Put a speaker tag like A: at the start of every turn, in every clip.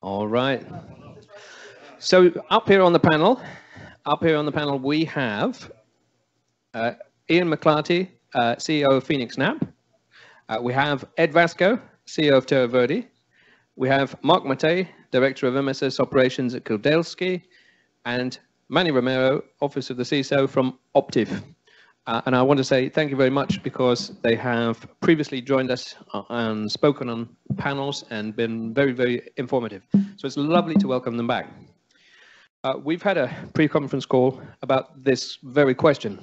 A: All right. So up here on the panel, we have Ian McClarty, CEO of Phoenix Nap. We have Ed Vasco, CEO of TerraVerde. We have Mark Matei, Director of MSS Operations at Kudelski, and Manny Romero, Office of the CISO from Optiv. And I want to say thank you very much because they have previously joined us and spoken on panels and been very, very informative. So it's lovely to welcome them back. We've had a pre-conference call about this very question,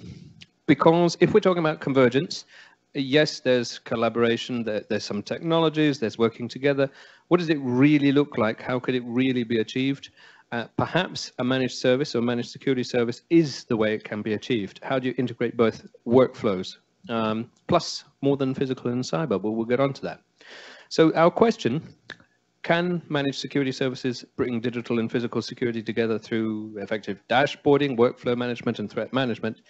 A: because if we're talking about convergence, yes, there's collaboration, there's some technologies, there's working together. What does it really look like? How could it really be achieved? Perhaps a managed service or managed security service is the way it can be achieved. How do you integrate both workflows? Plus more than physical and cyber, but we'll get on to that. So our question, can managed security services bring digital and physical security together through effective dashboarding, workflow management, and threat management?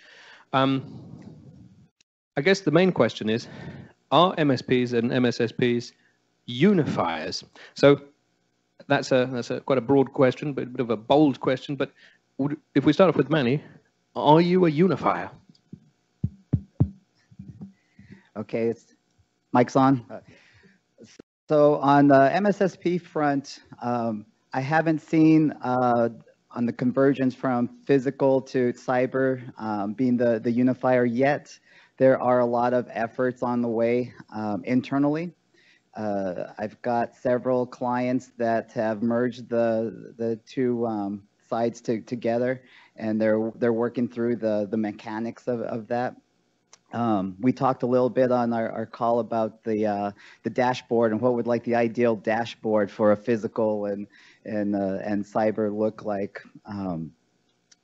A: I guess the main question is, are MSPs and MSSPs unifiers? So that's quite a broad question, but a bit of a bold question. But if we start off with Manny, are you a unifier?
B: Okay, mic's on. So on the MSSP front, I haven't seen on the convergence from physical to cyber being the unifier yet. There are a lot of efforts on the way internally. I've got several clients that have merged the two sides together, and they're working through the mechanics of that. We talked a little bit on our call about the dashboard and what would like the ideal dashboard for a physical and cyber look like.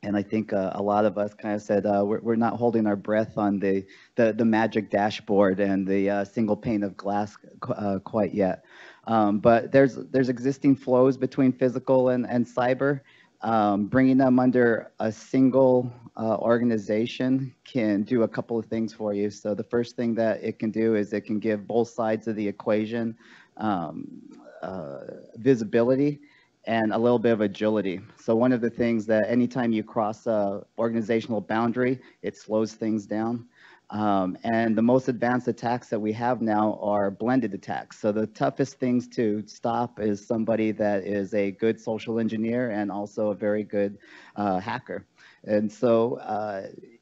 B: And I think a lot of us kind of said we're not holding our breath on the magic dashboard and the single pane of glass quite yet. But there's existing flows between physical and cyber. Bringing them under a single organization can do a couple of things for you. So the first thing that it can do is it can give both sides of the equation visibility and a little bit of agility. So one of the things that anytime you cross a organizational boundary, it slows things down. And the most advanced attacks that we have now are blended attacks. So the toughest things to stop is somebody that is a good social engineer and also a very good hacker. And so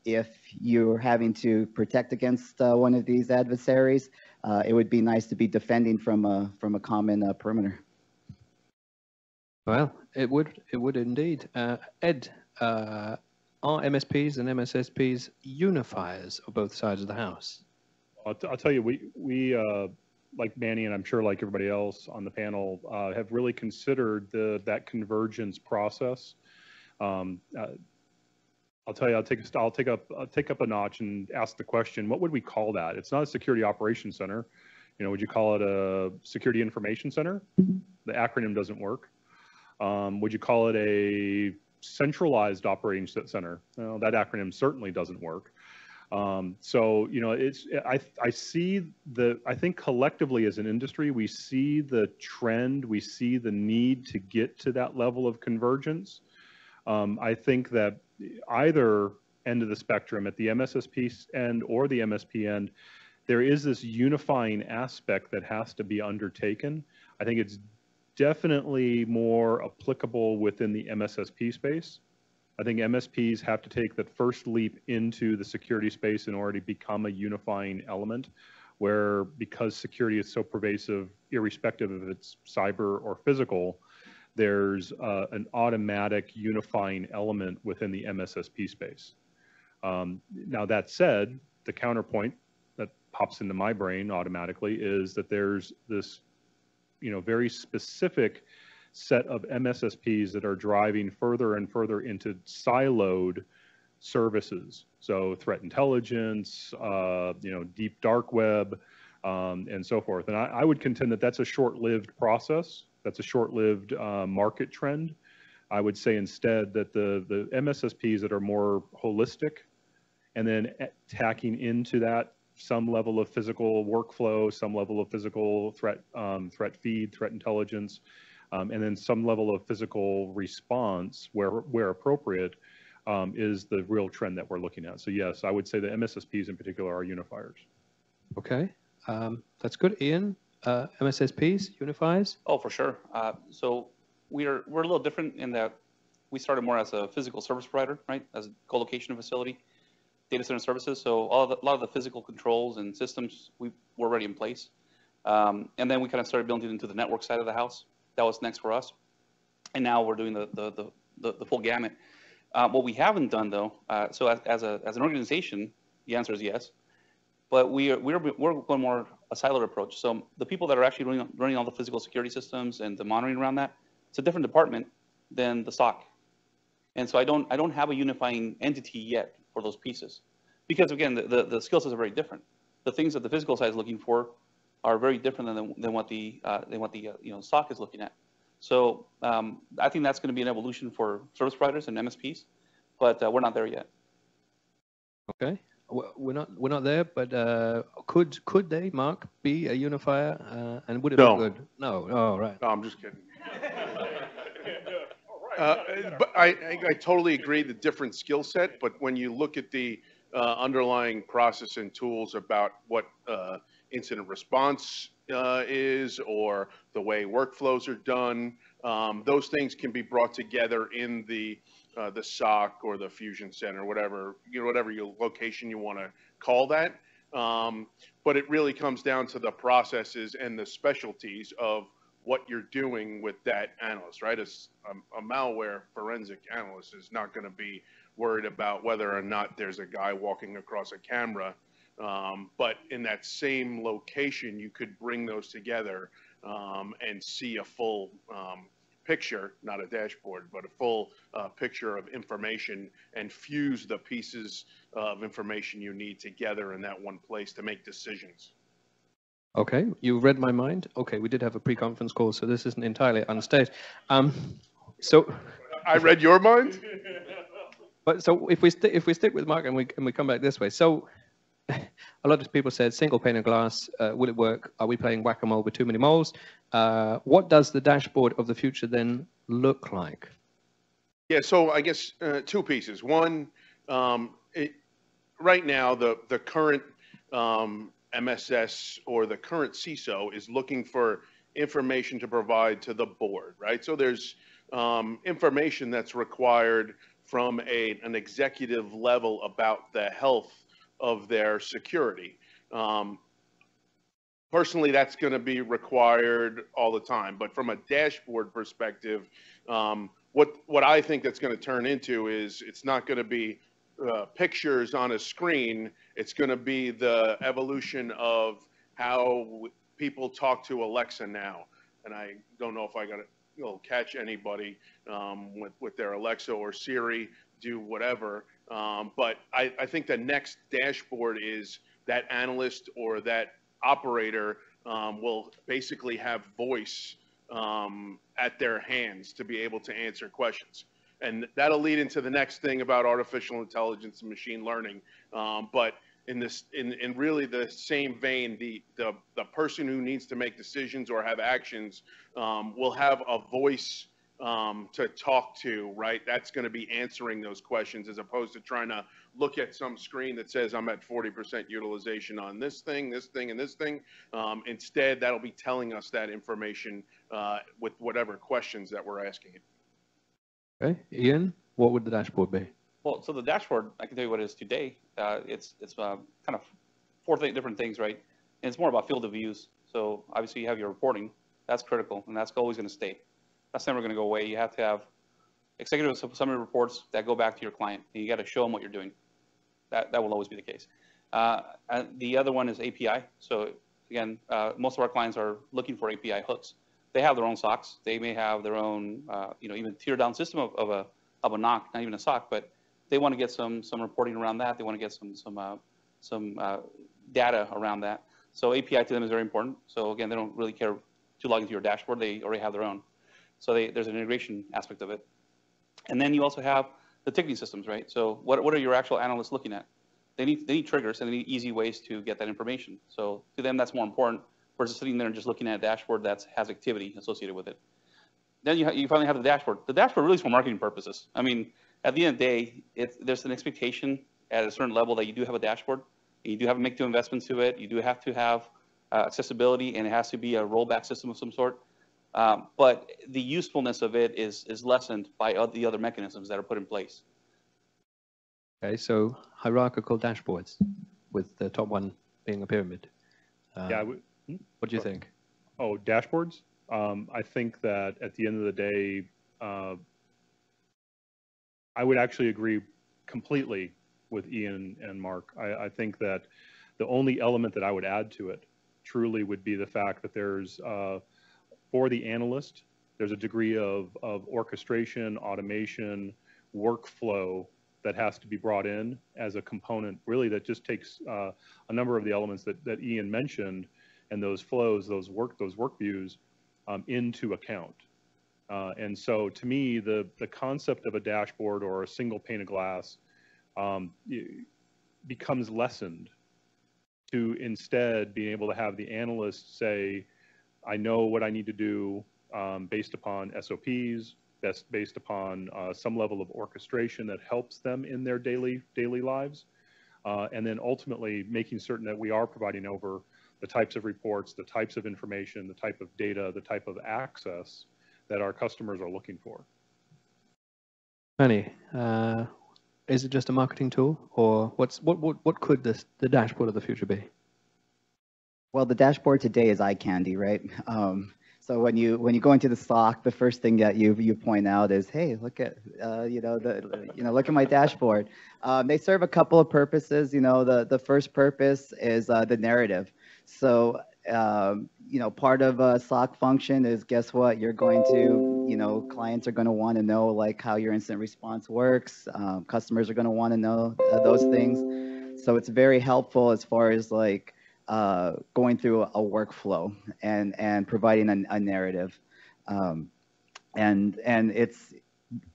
B: if you're having to protect against one of these adversaries, it would be nice to be defending from a common perimeter.
A: Well, it would indeed. Ed, are MSPs and MSSPs unifiers of both sides of the house?
C: I'll tell you, we like Manny, and I'm sure like everybody else on the panel, have really considered that convergence process. I'll tell you, I'll take up a notch and ask the question: what would we call that? It's not a security operations center. You know, would you call it a security information center? The acronym doesn't work. Would you call it a centralized operating center? Well, that acronym certainly doesn't work. So, you know, I think collectively as an industry, we see the trend, we see the need to get to that level of convergence. I think that either end of the spectrum, at the MSSP end or the MSP end, there is this unifying aspect that has to be undertaken. I think it's definitely more applicable within the MSSP space. I think MSPs have to take the first leap into the security space in order to become a unifying element, where because security is so pervasive, irrespective of it's cyber or physical, there's an automatic unifying element within the MSSP space. Now that said, the counterpoint that pops into my brain automatically is that there's this, you know, very specific set of MSSPs that are driving further and further into siloed services. So threat intelligence, you know, deep dark web, and so forth. And I would contend that that's a short-lived process. That's a short-lived market trend. I would say instead that the MSSPs that are more holistic and then tacking into that some level of physical workflow, some level of physical threat feed, threat intelligence, and then some level of physical response where appropriate is the real trend that we're looking at. So yes, I would say the MSSPs in particular are unifiers.
A: Okay, that's good. Ian, MSSPs, unifiers?
D: Oh, for sure. So we're a little different in that we started more as a physical service provider, right? As a co-location facility, data center services. So a lot of the physical controls and systems were already in place. And then we kind of started building into the network side of the house. That was next for us. And now we're doing the full gamut. What we haven't done though, so as an organization, the answer is yes. But we're going more a siloed approach. So the people that are actually running all the physical security systems and the monitoring around that, it's a different department than the SOC. And so I don't have a unifying entity yet for those pieces, because again, the skill sets are very different. The things that the physical side is looking for are very different than what the SOC is looking at. So I think that's going to be an evolution for service providers and MSPs, but we're not there yet.
A: Okay, we're not there, but could they, Mark, be a unifier, and would it
E: No.
A: be good? No. Oh, right.
E: No, I'm just kidding. But I totally agree, the different skill set, but when you look at the underlying process and tools about what incident response is, or the way workflows are done, those things can be brought together in the SOC or the Fusion Center, whatever your location you want to call that. But it really comes down to the processes and the specialties of what you're doing with that analyst, right? A malware forensic analyst is not going to be worried about whether or not there's a guy walking across a camera. But in that same location, you could bring those together and see a full picture, not a dashboard, but a full picture of information, and fuse the pieces of information you need together in that one place to make decisions.
A: Okay, you read my mind. Okay, we did have a pre-conference call, so this isn't entirely unstaged. So
E: I read your mind.
A: But so if we stick with Mark and we come back this way, so a lot of people said single pane of glass. Will it work? Are we playing whack-a-mole with too many moles? What does the dashboard of the future then look like?
E: Yeah, so I guess two pieces. One, right now the current MSS or the current CISO is looking for information to provide to the board, right? So there's information that's required from an executive level about the health of their security. Personally, that's going to be required all the time. But from a dashboard perspective, what I think that's going to turn into is it's not going to be pictures on a screen. It's going to be the evolution of how people talk to Alexa now. And I don't know if I got to catch anybody with their Alexa or Siri, do whatever. But I think the next dashboard is that analyst or that operator will basically have voice at their hands to be able to answer questions. And that'll lead into the next thing about artificial intelligence and machine learning. But in really the same vein, the person who needs to make decisions or have actions will have a voice to talk to, right? That's going to be answering those questions, as opposed to trying to look at some screen that says I'm at 40% utilization on this thing, and this thing. Instead, that'll be telling us that information with whatever questions that we're asking it.
A: Okay, Ian, what would the dashboard be?
D: Well, so the dashboard, I can tell you what it is today. It's kind of four different things, right? And it's more about field of views. So obviously you have your reporting. That's critical, and that's always going to stay. That's never going to go away. You have to have executive summary reports that go back to your client, and you got to show them what you're doing. That will always be the case. And the other one is API. So again, most of our clients are looking for API hooks. They have their own SOCs. They may have their own, even tier down system of a NOC, not even a SOC, but they want to get some reporting around that. They want to get some data around that. So API to them is very important. So again, they don't really care to log into your dashboard. They already have their own. So there's an integration aspect of it. And then you also have the ticketing systems, right? So what are your actual analysts looking at? They need triggers, and they need easy ways to get that information. So to them, that's more important versus sitting there and just looking at a dashboard that has activity associated with it. then you finally have the dashboard. The dashboard really is for marketing purposes. I mean, at the end of the day, there's an expectation at a certain level that you do have a dashboard. And you do have to make the investments to it. You do have to have accessibility, and it has to be a rollback system of some sort. But the usefulness of it is lessened by the other mechanisms that are put in place.
A: Okay, so hierarchical dashboards with the top one being a pyramid.
C: Yeah.
A: What do you think?
C: Oh, dashboards? I think that at the end of the day, I would actually agree completely with Ian and Mark. I think that the only element that I would add to it truly would be the fact that there's, for the analyst, there's a degree of orchestration, automation, workflow that has to be brought in as a component, really, that just takes a number of the elements that Ian mentioned and those flows, those work views into account. And so to me, the concept of a dashboard or a single pane of glass becomes lessened to instead being able to have the analyst say, I know what I need to do based upon SOPs, that's based upon some level of orchestration that helps them in their daily lives. And then ultimately making certain that we are providing over the types of reports, the types of information, the type of data, the type of access that our customers are looking for.
A: Manny, is it just a marketing tool, or what could the dashboard of the future be?
B: Well, the dashboard today is eye candy, right? So when you go into the SOC, the first thing that you point out is, hey, look at look at my dashboard. They serve a couple of purposes. The first purpose is the narrative. So part of a SOC function is, guess what? You're going to, clients are going to want to know like how your incident response works. Customers are going to want to know those things. So it's very helpful as far as like going through a workflow and providing a narrative. And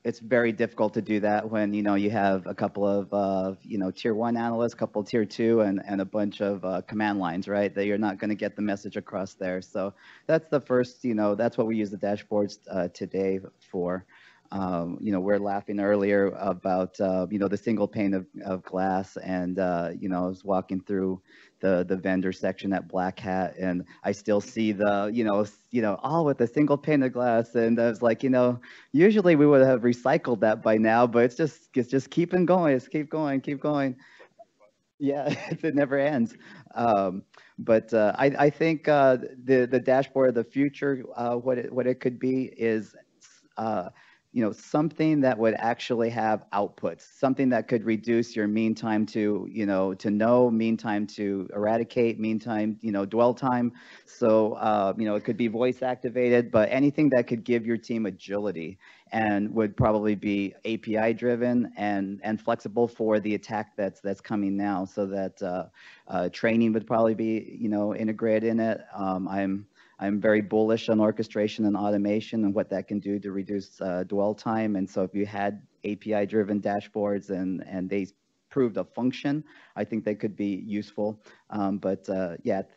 B: it's very difficult to do that when, you have a couple of, tier 1 analysts, a couple tier 2, and a bunch of command lines, right? That you're not going to get the message across there. So that's the first, that's what we use the dashboards today for. We're laughing earlier about, the single pane of glass, and, I was walking through the vendor section at Black Hat, and I still see the, all with a single pane of glass, and I was like, usually we would have recycled that by now, but it's just keeping going, keep going. Yeah, it never ends. But I think the dashboard of the future, what it could be is, something that would actually have outputs, something that could reduce your mean time to mean time to eradicate, mean time, dwell time. So, it could be voice activated, but anything that could give your team agility and would probably be API driven and flexible for the attack that's coming now. So that training would probably be, integrated in it. I'm very bullish on orchestration and automation and what that can do to reduce dwell time. And so if you had API-driven dashboards and they proved a function, I think they could be useful. But at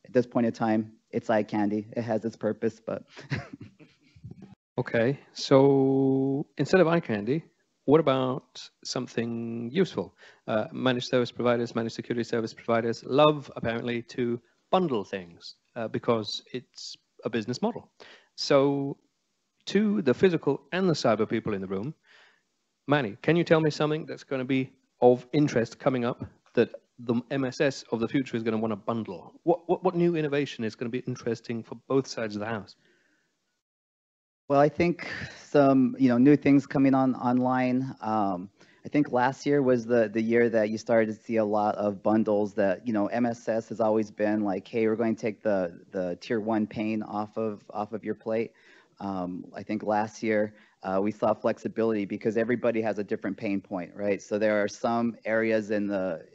B: this point in time, it's eye candy. It has its purpose, but.
A: Okay, so instead of eye candy, what about something useful? Managed service providers, managed security service providers love, apparently, to bundle things because it's a business model. So to the physical and the cyber people in the room, Manny, can you tell me something that's going to be of interest coming up that the MSS of the future is going to want to bundle? What new innovation is going to be interesting for both sides of the house?
B: Well, I think some new things coming online. I think last year was the year that you started to see a lot of bundles that, MSS has always been like, hey, we're going to take the tier 1 pane off of your plate. I think last year we saw flexibility because everybody has a different pain point, right? So there are some areas in the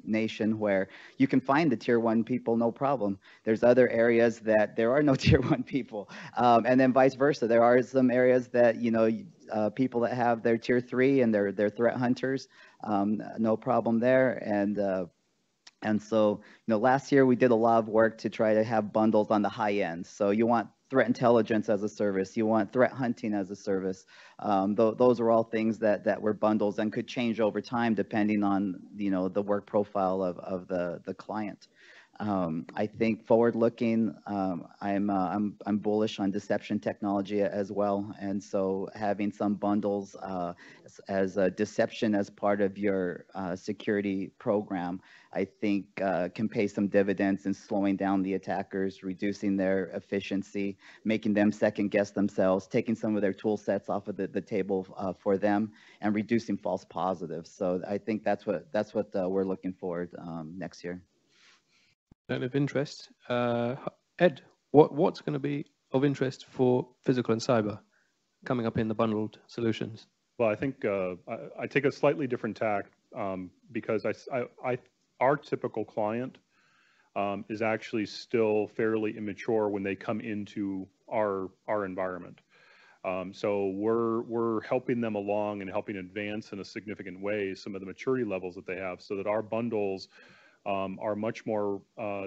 B: nation where you can find the tier 1 people, no problem. There's other areas that there are no tier 1 people. And then vice versa. There are some areas that, people that have their tier 3 and their threat hunters, no problem there. And And so, last year we did a lot of work to try to have bundles on the high end. So you want threat intelligence as a service, you want threat hunting as a service. Those are all things that were bundles and could change over time depending on, the work profile of the client. I think forward-looking, I'm bullish on deception technology as well, and so having some bundles as a deception as part of your security program, I think can pay some dividends in slowing down the attackers, reducing their efficiency, making them second-guess themselves, taking some of their tool sets off of the table for them, and reducing false positives. So I think that's what we're looking forward next year.
A: Of interest. Ed, what's going to be of interest for physical and cyber coming up in the bundled solutions?
C: Well, I think I take a slightly different tack because our typical client is actually still fairly immature when they come into our environment. So we're helping them along and helping advance in a significant way some of the maturity levels that they have, so that our bundles are much more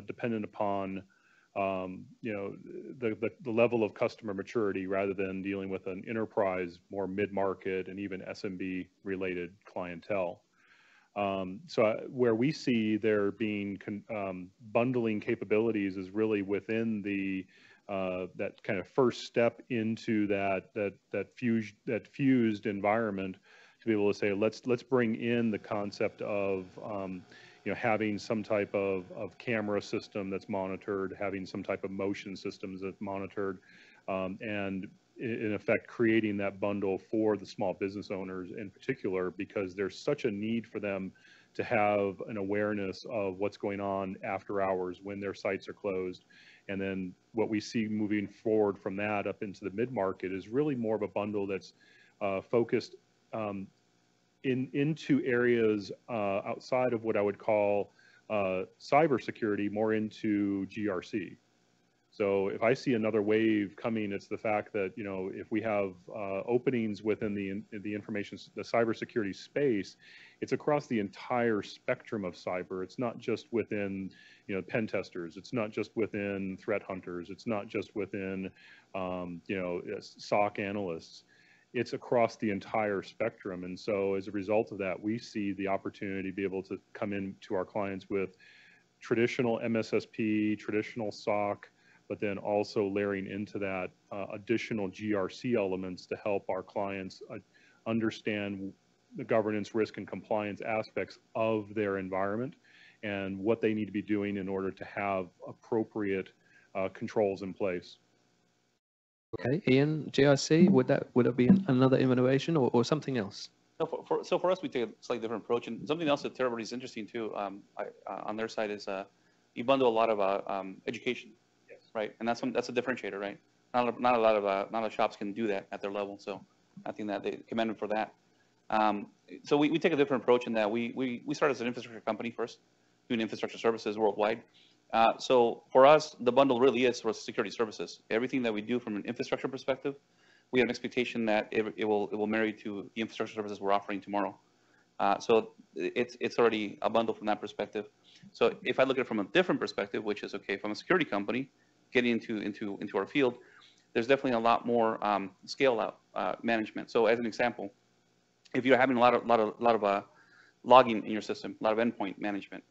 C: dependent upon the level of customer maturity rather than dealing with an enterprise, more mid-market, and even SMB related clientele. So where we see there being bundling capabilities is really within the that kind of first step into that fused environment, to be able to say, let's bring in the concept of having some type of camera system that's monitored, having some type of motion systems that's monitored, and in effect creating that bundle for the small business owners in particular, because there's such a need for them to have an awareness of what's going on after hours when their sites are closed. And then what we see moving forward from that up into the mid-market is really more of a bundle that's focused into areas outside of what I would call cybersecurity, more into GRC. So if I see another wave coming, it's the fact that if we have openings within the cybersecurity space, it's across the entire spectrum of cyber. It's not just within pen testers. It's not just within threat hunters. It's not just within SOC analysts. It's across the entire spectrum. And so as a result of that, we see the opportunity to be able to come in to our clients with traditional MSSP, traditional SOC, but then also layering into that additional GRC elements to help our clients understand the governance, risk, and compliance aspects of their environment and what they need to be doing in order to have appropriate controls in place.
A: Okay, Ian, GRC, would that be another innovation or something else?
D: So for us, we take a slightly different approach, and something else that TerraVerde is interesting too. On their side is you bundle a lot of education, yes, right? And that's a differentiator, right? Not a lot of shops can do that at their level, so I think that they commend them for that. So we take a different approach in that we start as an infrastructure company first, doing infrastructure services worldwide. So for us, the bundle really is for security services. Everything that we do from an infrastructure perspective, we have an expectation that it will marry to the infrastructure services we're offering tomorrow. So it's already a bundle from that perspective. So if I look at it from a different perspective, which is okay, from a security company getting into our field, there's definitely a lot more scale out management. So as an example, if you're having a lot of logging in your system, a lot of endpoint management,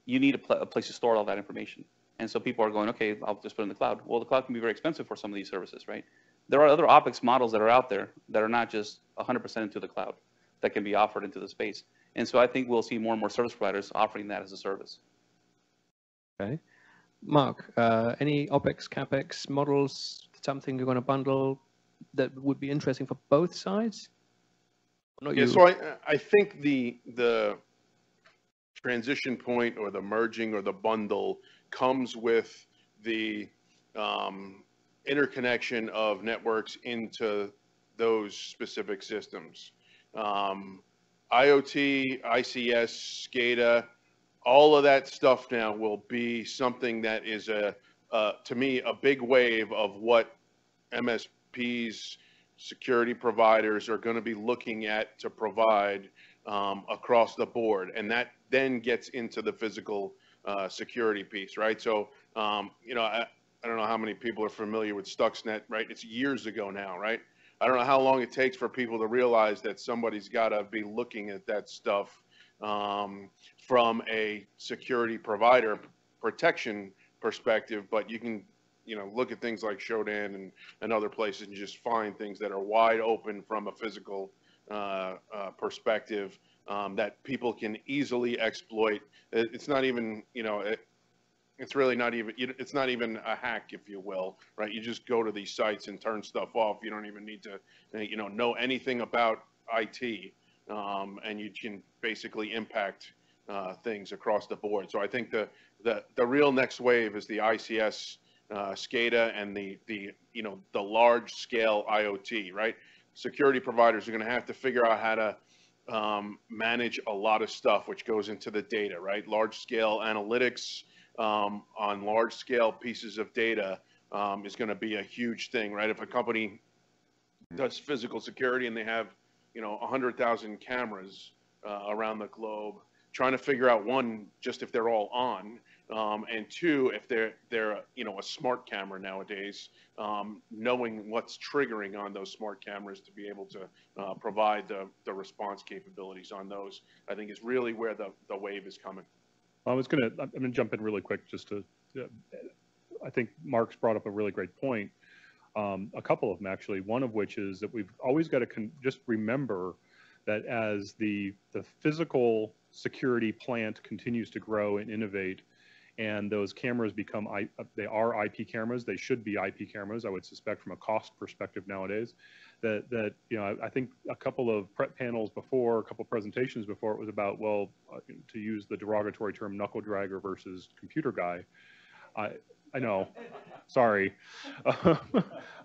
D: you need a place to store all that information. And so people are going, okay, I'll just put it in the cloud. Well, the cloud can be very expensive for some of these services, right? There are other OpEx models that are out there that are not just 100% into the cloud that can be offered into the space. And so I think we'll see more and more service providers offering that as a service.
A: Okay. Mark, any OpEx, CapEx models, something you're going to bundle that would be interesting for both sides? Not
E: yeah,
A: you.
E: so I think the transition point or the merging or the bundle comes with the interconnection of networks into those specific systems. IoT, ICS, SCADA, all of that stuff now will be something that is to me, a big wave of what MSPs, security providers are going to be looking at to provide across the board. And that then gets into the physical security piece, right? So, you know, I don't know how many people are familiar with Stuxnet, right? It's years ago now, right? I don't know how long it takes for people to realize that somebody's got to be looking at that stuff from a security provider protection perspective, but you can, you know, look at things like Shodan and other places and just find things that are wide open from a physical perspective that people can easily exploit. It's not even, you know, it's really not even, it's not even a hack, if you will, right? You just go to these sites and turn stuff off. You don't even need to, you know anything about IT, and you can basically impact things across the board. So I think the real next wave is the ICS, SCADA, and the you know, the large scale IoT, right? Security providers are going to have to figure out how to manage a lot of stuff which goes into the data, right? Large scale analytics on large scale pieces of data is going to be a huge thing, right? If a company does physical security and they have, you know, 100,000 cameras around the globe, trying to figure out, one, just if they're all on, and two, if they're you know, a smart camera nowadays, knowing what's triggering on those smart cameras to be able to provide the response capabilities on those, I think is really where the wave is coming.
C: I'm gonna jump in really quick just to, I think Mark's brought up a really great point. A couple of them actually, one of which is that we've always got to just remember that as the physical security plant continues to grow and innovate, and those cameras become, they are IP cameras, they should be IP cameras, I would suspect, from a cost perspective nowadays, that you know, I think a couple of panels before, a couple of presentations before, it was about, well, to use the derogatory term, knuckle dragger versus computer guy. I know, sorry,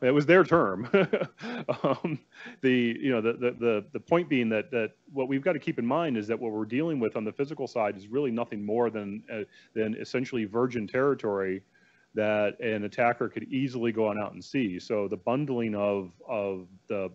C: it was their term. The point being that what we've got to keep in mind is that what we're dealing with on the physical side is really nothing more than essentially virgin territory that an attacker could easily go on out and see. So the bundling of the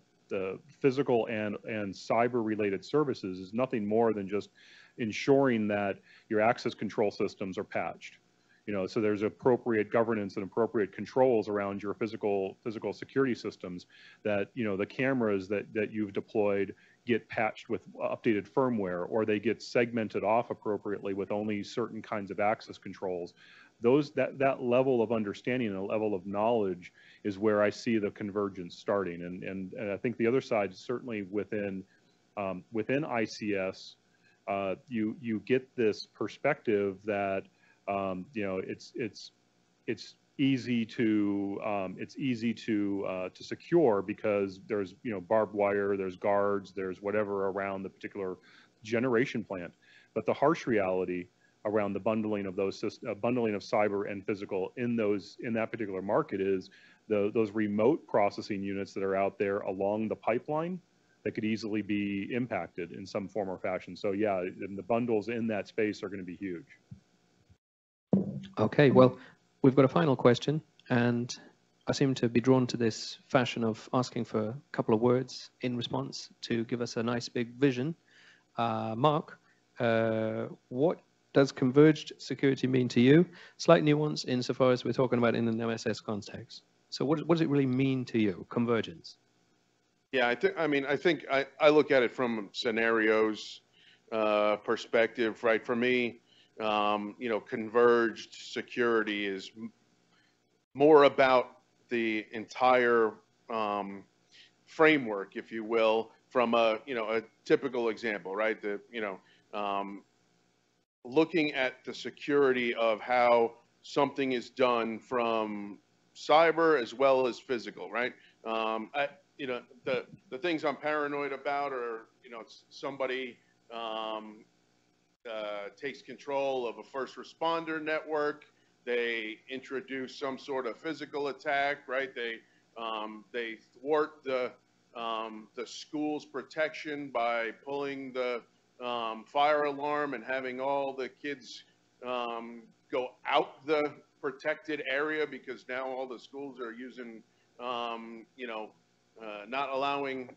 C: physical and cyber related services is nothing more than just ensuring that your access control systems are patched. You know, so there's appropriate governance and appropriate controls around your physical security systems, that, you know, the cameras that you've deployed get patched with updated firmware, or they get segmented off appropriately with only certain kinds of access controls. That level of understanding and a level of knowledge is where I see the convergence starting. And I think the other side, certainly within ICS, you get this perspective that you know, it's easy to secure, because there's, you know, barbed wire, there's guards, there's whatever around the particular generation plant. But the harsh reality around the bundling of those bundling of cyber and physical in that particular market is those remote processing units that are out there along the pipeline that could easily be impacted in some form or fashion. So yeah, and the bundles in that space are going to be huge.
A: Okay, well, we've got a final question, and I seem to be drawn to this fashion of asking for a couple of words in response to give us a nice big vision. Mark, what does converged security mean to you? Slight nuance insofar as we're talking about in an MSS context. So what does it really mean to you, convergence?
E: Yeah, I think I look at it from scenarios perspective, right? For me, you know, converged security is more about the entire framework, if you will, from a typical example, right? Looking at the security of how something is done from cyber as well as physical, right? The things I'm paranoid about are, you know, somebody takes control of a first responder network. They introduce some sort of physical attack, right? They thwart the school's protection by pulling the fire alarm and having all the kids go out the protected area, because now all the schools are using, not allowing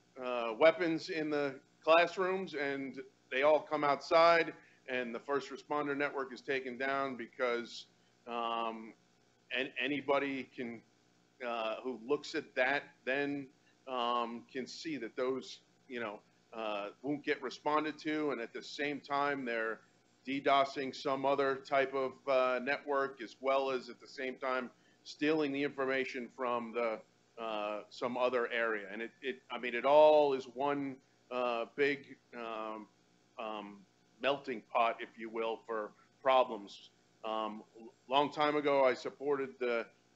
E: weapons in the classrooms, and they all come outside and the first responder network is taken down because and anybody can who looks at that then can see that those won't get responded to, and at the same time they're DDoSing some other type of network, as well as at the same time stealing the information from the some other area. And it all is one big melting pot, if you will, for problems. Long time ago, I supported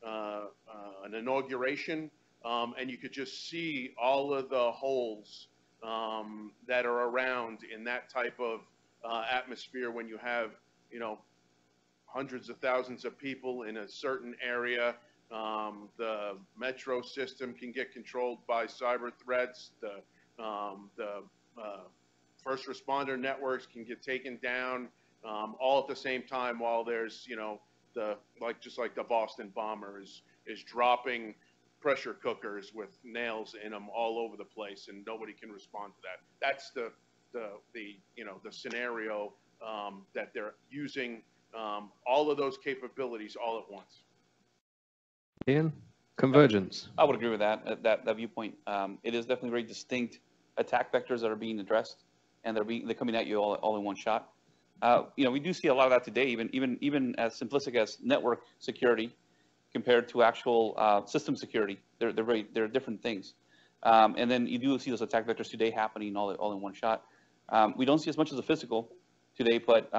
E: an inauguration, and you could just see all of the holes that are around in that type of atmosphere when you have, hundreds of thousands of people in a certain area. The metro system can get controlled by cyber threats. The first responder networks can get taken down, all at the same time, while there's, just like the Boston bomber is dropping pressure cookers with nails in them all over the place, and nobody can respond to that. That's the scenario that they're using all of those capabilities all at once.
A: Ian, convergence.
D: I would agree with that viewpoint. It is definitely very distinct attack vectors that are being addressed, and they're coming at you all in one shot. We do see a lot of that today, even as simplistic as network security compared to actual system security. They're different things. And then you do see those attack vectors today happening all in one shot. We don't see as much as the physical today, but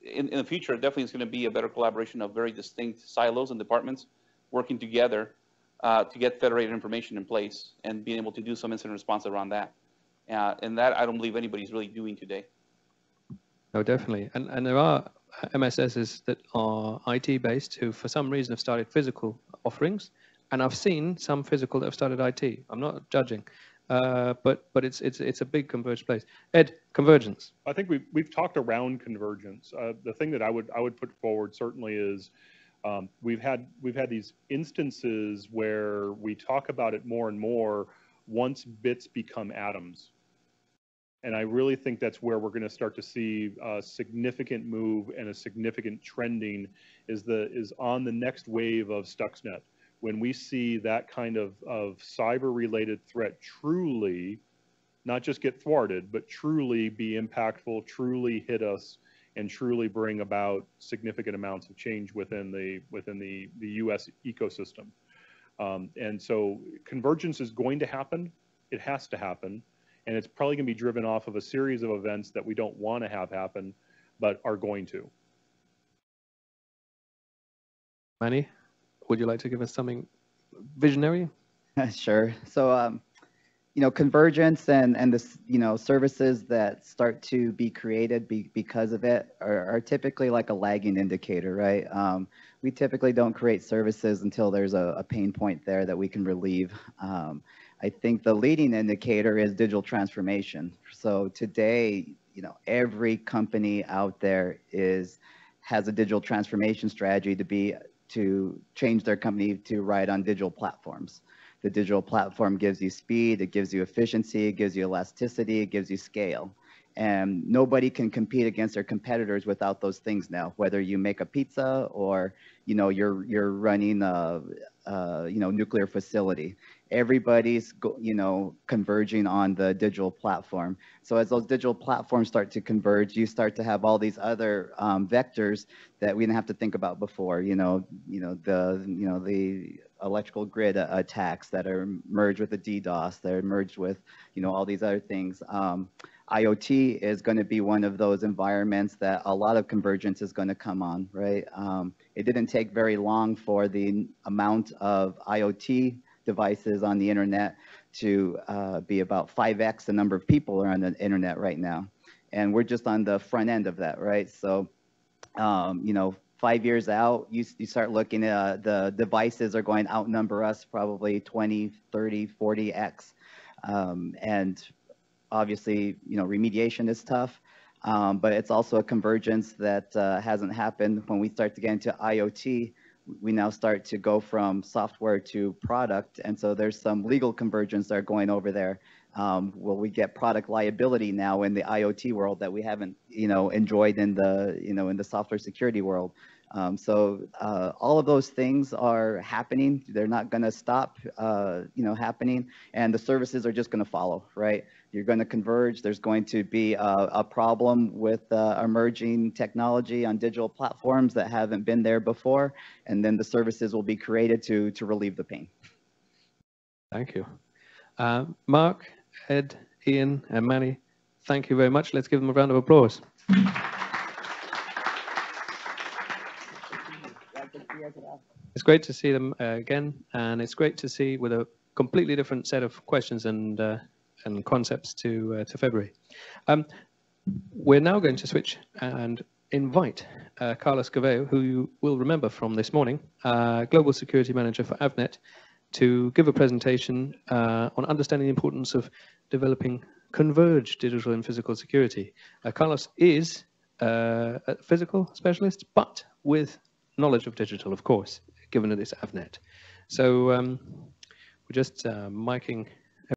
D: in the future, definitely it's going to be a better collaboration of very distinct silos and departments working together to get federated information in place and being able to do some incident response around that. And that I don't believe anybody's really doing today.
A: No, definitely. And there are MSSs that are IT based who for some reason have started physical offerings, and I've seen some physical that have started IT. I'm not judging, but it's a big converged place. Ed, convergence.
C: I think we've talked around convergence. The thing that I would put forward certainly is we've had these instances where we talk about it more and more once bits become atoms. And I really think that's where we're going to start to see a significant move and a significant trending is on the next wave of Stuxnet. When we see that kind of cyber-related threat truly, not just get thwarted, but truly be impactful, truly hit us, and truly bring about significant amounts of change within the U.S. ecosystem. And so convergence is going to happen. It has to happen. And it's probably going to be driven off of a series of events that we don't want to have happen, but are going to.
A: Manny, would you like to give us something visionary?
B: Sure. So, convergence and the, services that start to be created because of it are typically like a lagging indicator, right? We typically don't create services until there's a pain point there that we can relieve. I think the leading indicator is digital transformation. So today, every company out there has a digital transformation strategy to change their company to ride on digital platforms. The digital platform gives you speed, it gives you efficiency, it gives you elasticity, it gives you scale. And nobody can compete against their competitors without those things now, whether you make a pizza or, you're running a nuclear facility. Everybody's, converging on the digital platform. So as those digital platforms start to converge, you start to have all these other vectors that we didn't have to think about before. The electrical grid attacks that are merged with the DDoS, that are merged with, all these other things. IoT is going to be one of those environments that a lot of convergence is going to come on, right? It didn't take very long for the amount of IoT devices on the internet to be about 5x the number of people are on the internet right now. And we're just on the front end of that, right? So, 5 years out, you start looking at the devices are going to outnumber us probably 20, 30, 40x. And obviously, remediation is tough, but it's also a convergence that hasn't happened. When we start to get into IoT, we now start to go from software to product. And so there's some legal convergence that are going over there. Will we get product liability now in the IoT world that we haven't, enjoyed in the, in the software security world? All of those things are happening. They're not going to stop, happening, and the services are just going to follow, right? You're going to converge. There's going to be a problem with emerging technology on digital platforms that haven't been there before, and then the services will be created to relieve the pain.
A: Thank you. Mark, Ed, Ian, and Manny, thank you very much. Let's give them a round of applause. It's great to see them again, and it's great to see with a completely different set of questions and concepts to February. We're now going to switch and invite Carlos Gaveo, who you will remember from this morning, Global Security Manager for Avnet, to give a presentation on understanding the importance of developing converged digital and physical security. Carlos is a physical specialist, but with knowledge of digital, of course, given that it's Avnet. So we're just miking